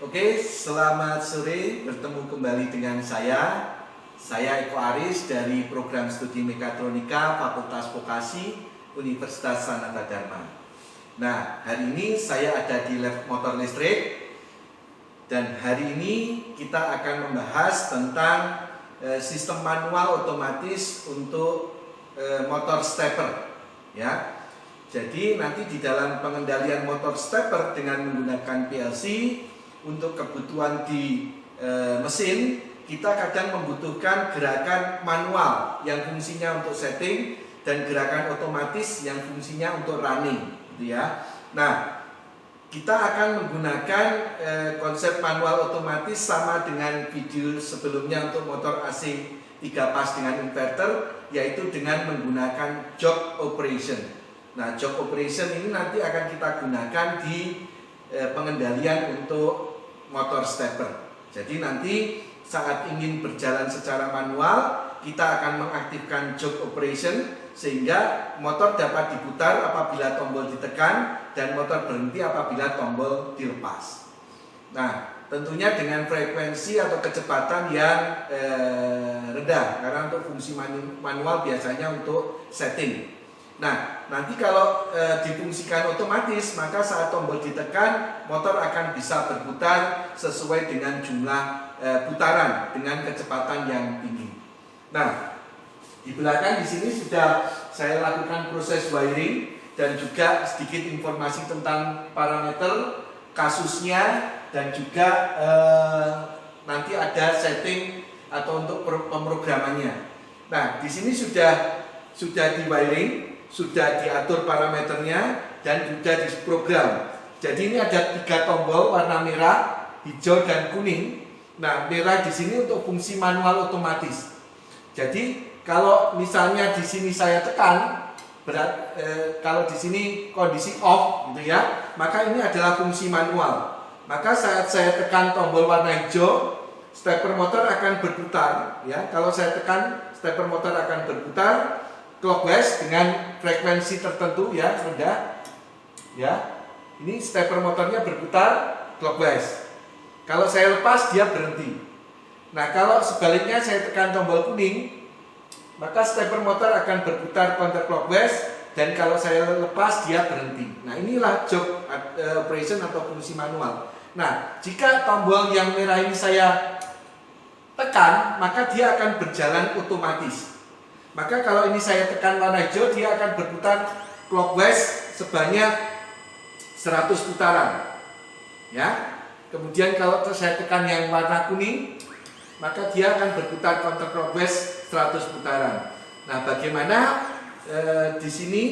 Oke, selamat sore, bertemu kembali dengan saya Eko Aris dari Program Studi Mekatronika Fakultas Vokasi Universitas Sanata Dharma. Nah, hari ini saya ada di lab motor listrik dan hari ini kita akan membahas tentang sistem manual otomatis untuk motor stepper, ya. Jadi nanti di dalam pengendalian motor stepper dengan menggunakan PLC untuk kebutuhan di mesin, kita kadang membutuhkan gerakan manual yang fungsinya untuk setting dan gerakan otomatis yang fungsinya untuk running, gitu ya. Nah, kita akan menggunakan konsep manual otomatis sama dengan video sebelumnya untuk motor AC 3 pas dengan inverter, yaitu dengan menggunakan jog operation. Nah, jog operation ini nanti akan kita gunakan di pengendalian untuk motor stepper. Jadi nanti saat ingin berjalan secara manual, kita akan mengaktifkan jog operation sehingga motor dapat diputar apabila tombol ditekan dan motor berhenti apabila tombol dilepas. Nah, tentunya dengan frekuensi atau kecepatan yang rendah, karena untuk fungsi manual biasanya untuk setting. Nah, nanti kalau difungsikan otomatis, maka saat tombol ditekan, motor akan bisa berputar sesuai dengan jumlah putaran dengan kecepatan yang tinggi. Nah, di belakang di sini sudah saya lakukan proses wiring dan juga sedikit informasi tentang parameter kasusnya dan juga nanti ada setting atau untuk pemrogramannya. Nah, di sini sudah di wiring, sudah diatur parameternya dan sudah diprogram. Jadi ini ada 3 tombol warna merah, hijau dan kuning. Nah, merah di sini untuk fungsi manual otomatis. Jadi kalau misalnya di sini saya tekan, kalau di sini kondisi off, gitu ya, maka ini adalah fungsi manual. Maka saat saya tekan tombol warna hijau, stepper motor akan berputar. Ya, kalau saya tekan, stepper motor akan berputar clockwise dengan frekuensi tertentu, ya, rendah. Ya, ini stepper motornya berputar clockwise. Kalau saya lepas, dia berhenti. Nah, kalau sebaliknya saya tekan tombol kuning, maka stepper motor akan berputar counterclockwise, dan kalau saya lepas, dia berhenti. Nah, inilah jog operation atau fungsi manual. Nah, jika tombol yang merah ini saya tekan, maka dia akan berjalan otomatis. Maka kalau ini saya tekan warna hijau, dia akan berputar clockwise sebanyak 100 putaran. Ya. Kemudian kalau saya tekan yang warna kuning, maka dia akan berputar counterclockwise 100 putaran. Nah, bagaimana di sini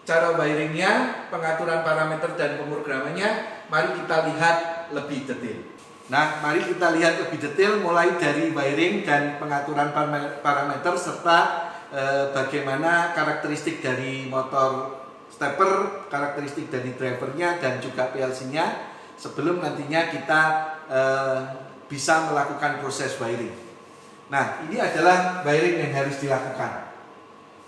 cara wiringnya, pengaturan parameter dan pemrogramannya? Mari kita lihat lebih detail. Nah, mari kita lihat lebih detail mulai dari wiring dan pengaturan parameter serta bagaimana karakteristik dari motor stepper, karakteristik dari drivernya dan juga PLC-nya sebelum nantinya kita bisa melakukan proses wiring. Nah, ini adalah wiring yang harus dilakukan.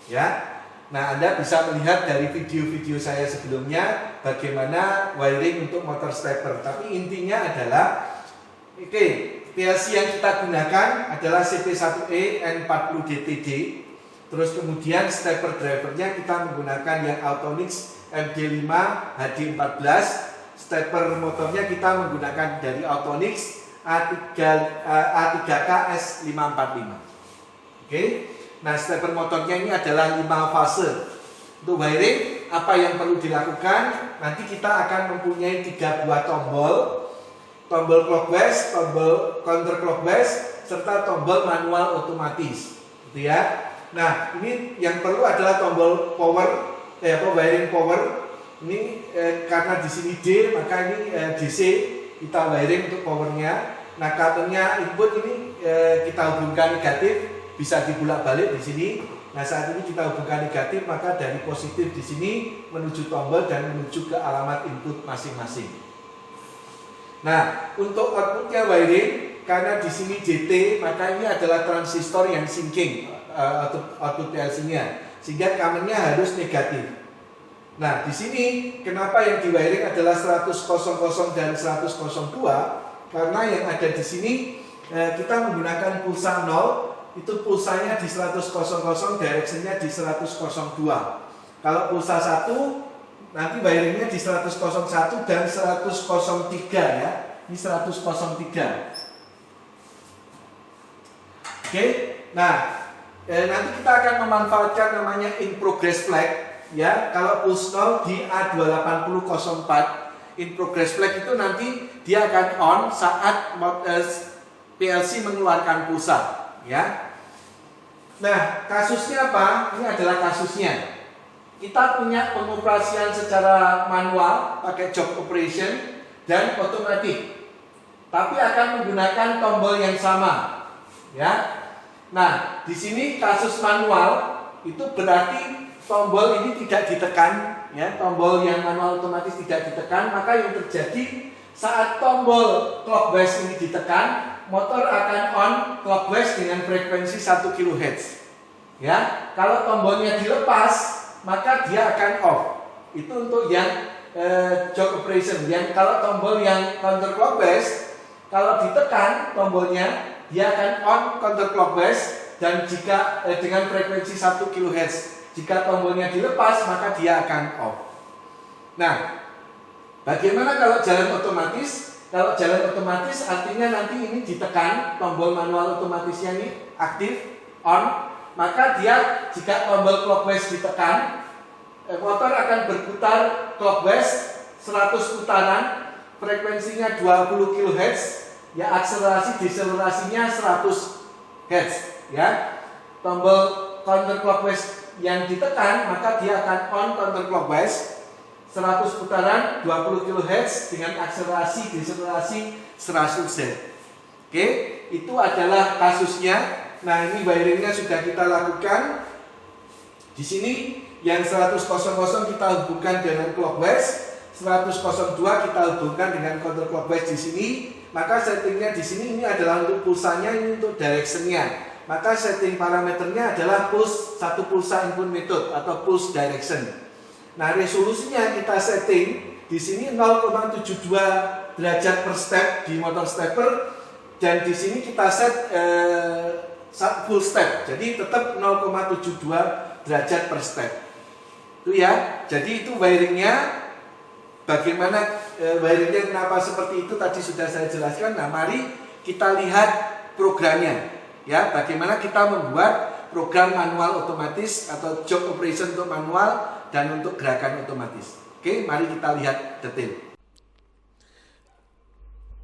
Ya. Nah, Anda bisa melihat dari video-video saya sebelumnya bagaimana wiring untuk motor stepper. Tapi intinya adalah PLC yang kita gunakan adalah CP1E N40DTD. Terus kemudian stepper drivernya kita menggunakan yang Autonix MD5 HD14. Stepper motornya kita menggunakan dari Autonix A3K S545. Oke. Nah, stepper motornya ini adalah 5 fase. Untuk wiring, apa yang perlu dilakukan? Nanti kita akan mempunyai 3 buah tombol. Tombol clockwise, tombol counterclockwise, serta tombol manual otomatis. Gitu ya. Nah, ini yang perlu adalah tombol power, wiring power. Ini karena di sini D, maka ini DC, kita wiring untuk powernya. Nah, kabelnya input ini kita hubungkan negatif, bisa dibulak-balik di sini. Nah, saat ini kita hubungkan negatif, maka dari positif di sini menuju tombol dan menuju ke alamat input masing-masing. Nah, untuk outputnya wiring, karena di sini JT, maka ini adalah transistor yang syncing output PLC-nya, sehingga kabelnya harus negatif. Nah, di sini kenapa yang di wiring adalah 100 dan 102? karena yang ada di sini kita menggunakan pulsa 0, itu pulsanya di 100.00, directionnya di 100.02. Kalau pulsa 1 nanti wiringnya di 100.01 dan 100.03 ya. Ini 100.03. Oke. Nah, nanti kita akan memanfaatkan namanya in progress flag ya. Kalau pulse 0 di A28004, in progress flag itu nanti dia akan on saat PLC mengeluarkan pulsa ya. Nah, kasusnya apa? Ini adalah kasusnya. Kita punya pengoperasian secara manual pakai jog operation dan otomatis, tapi akan menggunakan tombol yang sama ya. Nah, di sini kasus manual itu berarti tombol ini tidak ditekan ya, tombol yang manual otomatis tidak ditekan, maka yang terjadi saat tombol clockwise ini ditekan, motor akan on clockwise dengan frekuensi 1 kHz. Ya, kalau tombolnya dilepas, maka dia akan off. Itu untuk yang jog operation. Yang kalau tombol yang counterclockwise, kalau ditekan tombolnya, dia akan on counterclockwise dan jika dengan frekuensi 1 kHz. Jika tombolnya dilepas, maka dia akan off. Nah, bagaimana kalau jalan otomatis? Kalau jalan otomatis artinya nanti ini ditekan, tombol manual otomatisnya ini aktif, on, maka dia jika tombol clockwise ditekan, motor akan berputar clockwise 100 putaran, frekuensinya 20 kHz, ya akselerasi deselerasinya 100 Hz, ya. Tombol counterclockwise yang ditekan, maka dia akan on counterclockwise 100 putaran 20 kHz dengan akselerasi deselerasi 100 Z. Oke, itu adalah kasusnya. Nah, ini wiringnya sudah kita lakukan. Di sini yang 100.00 kita hubungkan dengan clockwise, 100.02 kita hubungkan dengan counterclockwise di sini. Maka settingnya di sini ini adalah untuk pulsanya, ini untuk directionnya. Maka setting parameternya adalah pulse, satu pulsa input method atau pulse direction. Nah, resolusinya kita setting di sini 0,72 derajat per step di motor stepper, dan di sini kita set full step. Jadi tetap 0,72 derajat per step. Itu ya. Jadi itu wiringnya. Bagaimana wiringnya, kenapa seperti itu tadi sudah saya jelaskan. Nah, mari kita lihat programnya. Ya, bagaimana kita membuat program manual otomatis atau jog operation untuk manual dan untuk gerakan otomatis. Oke, mari kita lihat detail.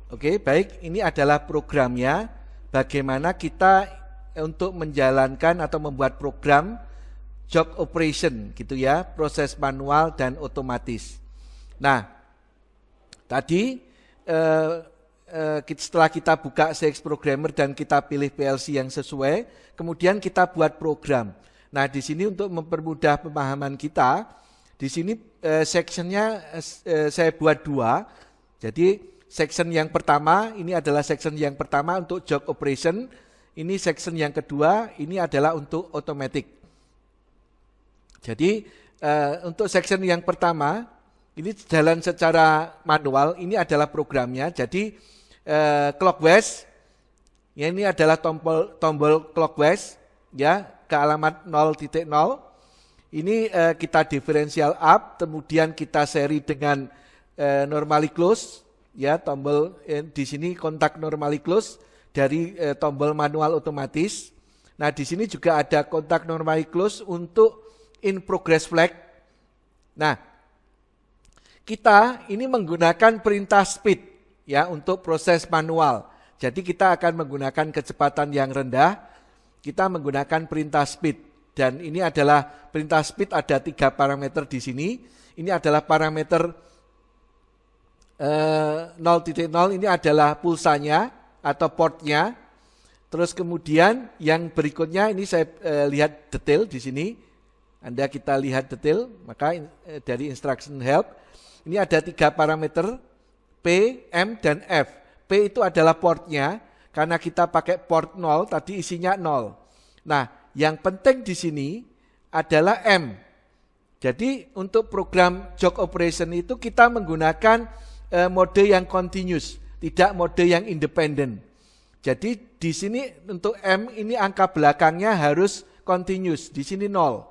Oke, baik, ini adalah programnya. Bagaimana kita untuk menjalankan atau membuat program jog operation gitu ya, proses manual dan otomatis. Nah, tadi setelah kita buka CX Programmer dan kita pilih PLC yang sesuai, kemudian kita buat program. Nah, di sini untuk mempermudah pemahaman kita, di sini sectionnya saya buat dua. Jadi section yang pertama, ini adalah section yang pertama untuk jog operation. Ini section yang kedua, ini adalah untuk automatic. Jadi untuk section yang pertama, ini jalan secara manual, ini adalah programnya. Jadi clockwise, ya ini adalah tombol clockwise, ya ke alamat 0.0. Ini kita diferensial up, kemudian kita seri dengan normally close, ya tombol di sini kontak normally close dari tombol manual otomatis. Nah, di sini juga ada kontak normally close untuk in progress flag. Nah, kita ini menggunakan perintah speed ya untuk proses manual. Jadi kita akan menggunakan kecepatan yang rendah. Kita menggunakan perintah speed, dan ini adalah perintah speed ada 3 parameter di sini. Ini adalah parameter 0.0, ini adalah pulsanya atau portnya. Terus kemudian yang berikutnya ini saya lihat detail di sini. Anda kita lihat detail, maka dari instruction help ini ada 3 parameter P, M, dan F. P itu adalah portnya, karena kita pakai port 0, tadi isinya 0. Nah, yang penting di sini adalah M. Jadi untuk program jog operation itu kita menggunakan mode yang continuous. tidak mode yang independen. Jadi di sini untuk M ini angka belakangnya harus continuous, di sini 0.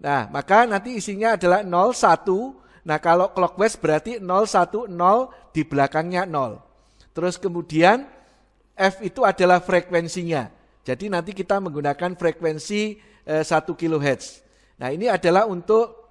Nah, maka nanti isinya adalah 0, 1. Nah, kalau clockwise berarti 0, 1, 0, di belakangnya 0. Terus kemudian F itu adalah frekuensinya. Jadi nanti kita menggunakan frekuensi 1 kHz. Nah, ini adalah untuk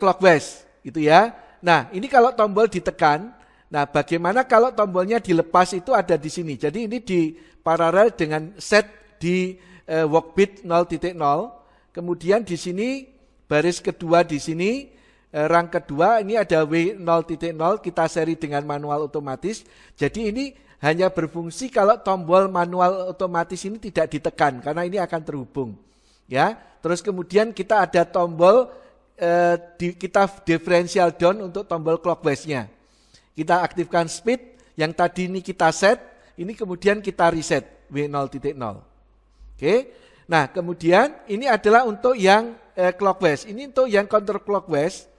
clockwise, gitu ya. Nah, ini kalau tombol ditekan. Nah, bagaimana kalau tombolnya dilepas itu ada di sini. Jadi ini di paralel dengan set di work bit 0.0. Kemudian di sini baris kedua di sini rang kedua ini ada W 0.0 kita seri dengan manual otomatis. Jadi ini hanya berfungsi kalau tombol manual otomatis ini tidak ditekan karena ini akan terhubung. Ya, terus kemudian kita ada tombol kita differential down untuk tombol clockwise-nya. Kita aktifkan speed yang tadi ini kita set, ini kemudian kita reset W 0.0. Oke. Nah, kemudian ini adalah untuk yang clockwise. Ini untuk yang counterclockwise.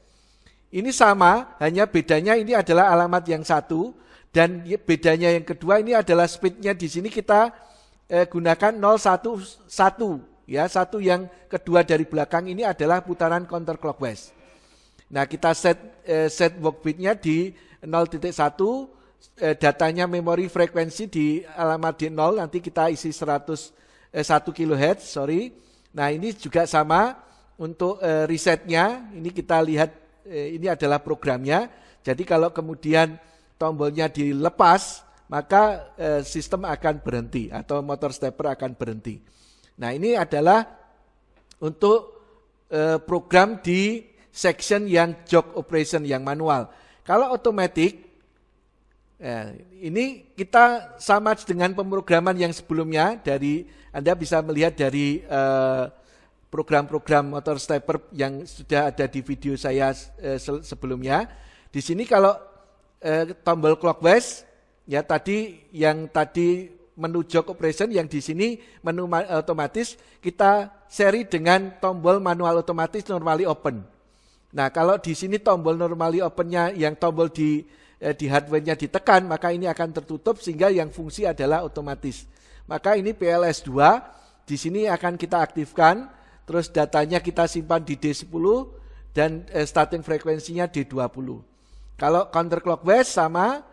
Ini sama, hanya bedanya ini adalah alamat yang satu dan bedanya yang kedua ini adalah speednya di sini kita gunakan 011 ya, satu yang kedua dari belakang ini adalah putaran counterclockwise. Nah, kita set work bitnya di 0.1, datanya memori frekuensi di alamat di 0 nanti kita isi 1 kHz, sorry. Nah, ini juga sama untuk resetnya, ini kita lihat ini adalah programnya. Jadi kalau kemudian tombolnya dilepas, maka sistem akan berhenti atau motor stepper akan berhenti. Nah, ini adalah untuk program di section yang jog operation yang manual. Kalau otomatis, ini kita sama dengan pemrograman yang sebelumnya. Anda bisa melihat dari program-program motor stepper yang sudah ada di video saya sebelumnya. Di sini kalau tombol clockwise, ya tadi menu jog operation, yang di sini menu otomatis, kita seri dengan tombol manual otomatis normally open. Nah, kalau di sini tombol normally opennya yang tombol di hardware-nya ditekan, maka ini akan tertutup sehingga yang fungsi adalah otomatis. Maka ini PLS2 di sini akan kita aktifkan. Terus datanya kita simpan di D10 dan starting frekuensinya D20. Kalau counterclockwise sama,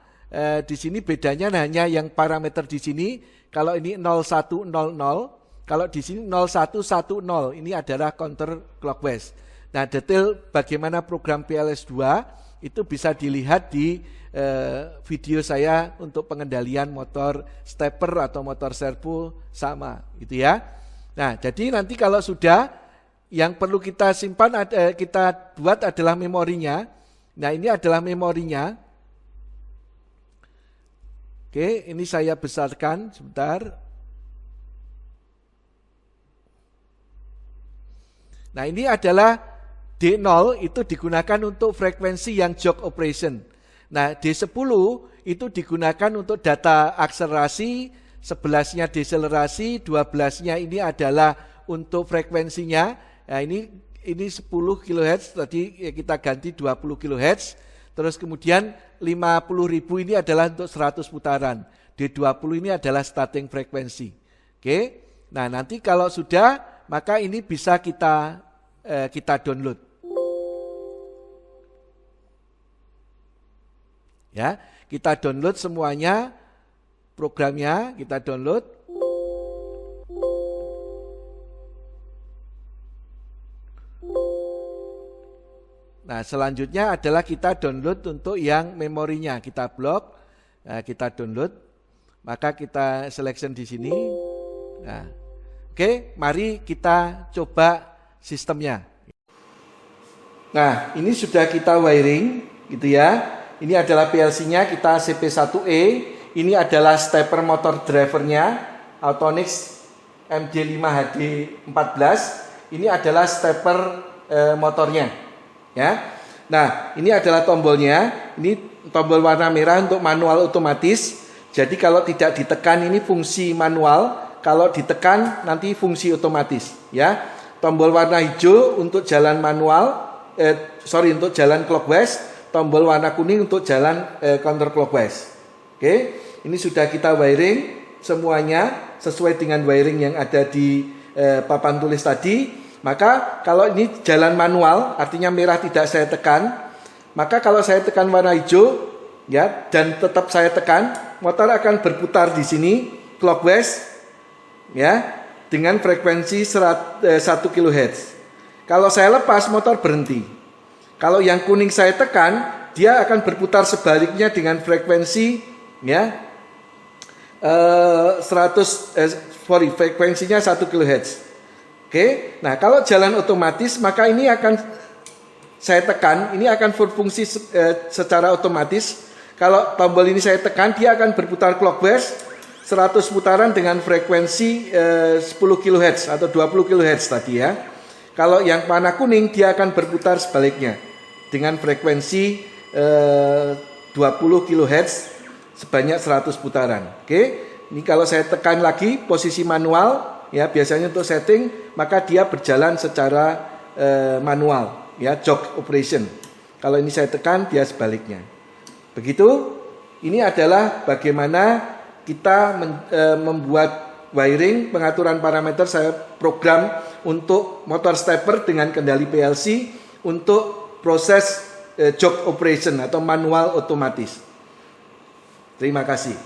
di sini bedanya hanya yang parameter di sini. Kalau ini 0100, kalau di sini 0110, ini adalah counterclockwise. Nah, detail bagaimana program PLS2 itu bisa dilihat di video saya untuk pengendalian motor stepper atau motor servo sama, gitu ya. Nah, jadi nanti kalau sudah, yang perlu kita simpan, kita buat adalah memorinya. Nah, ini adalah memorinya. Oke, ini saya besarkan sebentar. Nah, ini adalah D0 itu digunakan untuk frekuensi yang jog operation. Nah, D10 itu digunakan untuk data akselerasi, 11-nya deselerasi, 12-nya ini adalah untuk frekuensinya. Nah, ini 10 kHz, tadi kita ganti 20 kHz. Terus kemudian 50.000 ini adalah untuk 100 putaran. D20 ini adalah starting frekuensi. Oke. Nah, nanti kalau sudah, maka ini bisa kita download. Ya, kita download semuanya. Programnya kita download. Nah, selanjutnya adalah kita download untuk yang memorinya. Kita blok, kita download. Maka kita selection di sini. Nah, oke, mari kita coba sistemnya. Nah, ini sudah kita wiring, gitu ya. Ini adalah PLC-nya, kita CP1E. Ini adalah stepper motor drivernya, Autonix MD5HD14. Ini adalah stepper motornya, ya. Nah, ini adalah tombolnya. Ini tombol warna merah untuk manual otomatis. Jadi kalau tidak ditekan ini fungsi manual, kalau ditekan nanti fungsi otomatis, ya. Tombol warna hijau untuk jalan manual, untuk jalan clockwise, tombol warna kuning untuk jalan counter clockwise. Oke, ini sudah kita wiring semuanya sesuai dengan wiring yang ada di papan tulis tadi. Maka kalau ini jalan manual, artinya merah tidak saya tekan, maka kalau saya tekan warna hijau, ya, dan tetap saya tekan, motor akan berputar di sini clockwise, ya, dengan frekuensi 1 kHz. Kalau saya lepas, motor berhenti. Kalau yang kuning saya tekan, dia akan berputar sebaliknya dengan frekuensi, ya, frekuensinya 1 kHz. Oke, nah kalau jalan otomatis, maka ini akan saya tekan, ini akan berfungsi secara otomatis. Kalau tombol ini saya tekan, dia akan berputar clockwise 100 putaran dengan frekuensi 10 kHz atau 20 kHz tadi ya. Kalau yang warna kuning, dia akan berputar sebaliknya dengan frekuensi 20 kHz sebanyak 100 putaran. Oke, ini kalau saya tekan lagi posisi manual, ya biasanya untuk setting, maka dia berjalan secara manual, ya, jog operation. Kalau ini saya tekan, dia sebaliknya. Begitu. Ini adalah bagaimana kita membuat wiring, pengaturan parameter saya program untuk motor stepper dengan kendali PLC untuk proses jog operation atau manual otomatis. Terima kasih.